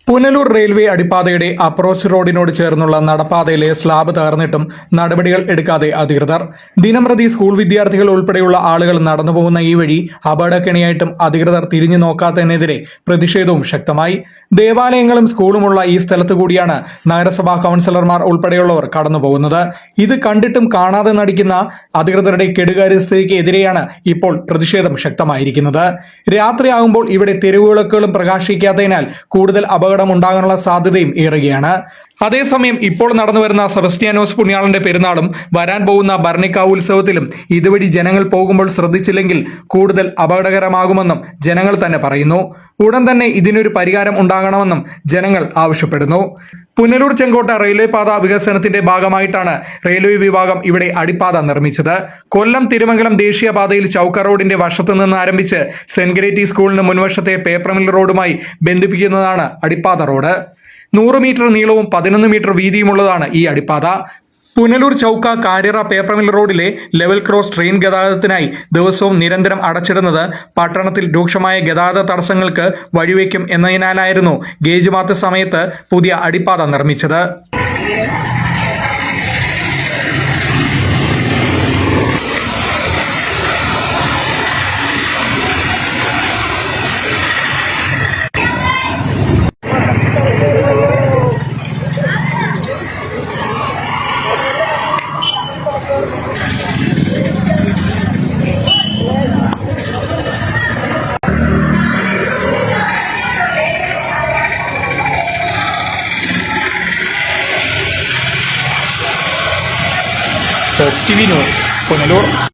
Punalur railway അടിപ്പാതയുടെ approach റോഡിനോട് ചേർന്നുള്ള നടപ്പാതയിലെ slab തകർന്നിട്ടും നടപടികൾ എടുക്കാതെ അധികൃതർ. ദിനംപ്രതി സ്കൂൾ വിദ്യാർത്ഥികൾ ഉൾപ്പെടെയുള്ള ആളുകൾ നടന്നുപോകുന്ന ഈ വഴി അപകടക്കെണിയായിട്ടും അധികൃതർ തിരിഞ്ഞു നോക്കാത്തതിനെതിരെ പ്രതിഷേധവും ശക്തമായി. ദേവാലയങ്ങളും സ്കൂളുമുള്ള ഈ സ്ഥലത്തു കൂടിയാണ് നഗരസഭാ കൗൺസിലർമാർ ഉൾപ്പെടെയുള്ളവർ കടന്നുപോകുന്നത്. ഇത് കണ്ടിട്ടും കാണാതെ നടിക്കുന്ന അധികൃതരുടെ കെടുകാര്യസ്ഥതയ്ക്ക് എതിരെയാണ് ഇപ്പോൾ പ്രതിഷേധം ശക്തമായിരിക്കുന്നത്. രാത്രിയാകുമ്പോൾ ഇവിടെ തെരുവുവിളക്കുകളും പ്രകാശിക്കാത്തതിനാൽ കൂടുതൽ ഉണ്ടാകാനുള്ള സാധ്യതയും ഏറുകയാണ്. അതേസമയം ഇപ്പോൾ നടന്നുവരുന്ന സെബസ്ത്യാനോസ് പുണ്യാളന്റെ പെരുന്നാളും വരാൻ പോകുന്ന ഭരണിക്കാവ് ഉത്സവത്തിലും ഇതുവഴി ജനങ്ങൾ പോകുമ്പോൾ ശ്രദ്ധിച്ചില്ലെങ്കിൽ കൂടുതൽ അപകടകരമാകുമെന്നും ജനങ്ങൾ തന്നെ പറയുന്നു. ഉടൻ തന്നെ ഇതിനൊരു പരിഹാരം ഉണ്ടാകണമെന്നും ജനങ്ങൾ ആവശ്യപ്പെടുന്നു. പുനലൂർ ചെങ്കോട്ട റെയിൽവേ പാത വികസനത്തിന്റെ ഭാഗമായിട്ടാണ് റെയിൽവേ വിഭാഗം ഇവിടെ അടിപ്പാത നിർമ്മിച്ചത്. കൊല്ലം തിരുമംഗലം ദേശീയപാതയിൽ ചൗക്ക റോഡിന്റെ വശത്തു നിന്ന് ആരംഭിച്ച് സെന്റ് ഗ്രേറ്റി സ്കൂളിന് മുൻവശത്തെ പേപ്പർ മിൽ റോഡുമായി ബന്ധിപ്പിക്കുന്നതാണ് അടിപ്പാത റോഡ്. 100 മീറ്റർ നീളവും 11 മീറ്റർ വീതിയുമുള്ളതാണ് ഈ അടിപ്പാത. പുനലൂർ ചൗക്ക കാര്യറ പേപ്പർ മിൽ റോഡിലെ ലെവൽ ക്രോസ് ട്രെയിൻ ഗതാഗതത്തിനായി ദിവസവും നിരന്തരം അടച്ചിടുന്നത് പട്ടണത്തിൽ രൂക്ഷമായ ഗതാഗത തടസ്സങ്ങൾക്ക് വഴിവെക്കും എന്നതിനാലായിരുന്നു ഗേജ് മാറ്റ സമയത്ത് പുതിയ അടിപ്പാത നിർമ്മിച്ചത്. Fox TV News, Punalur.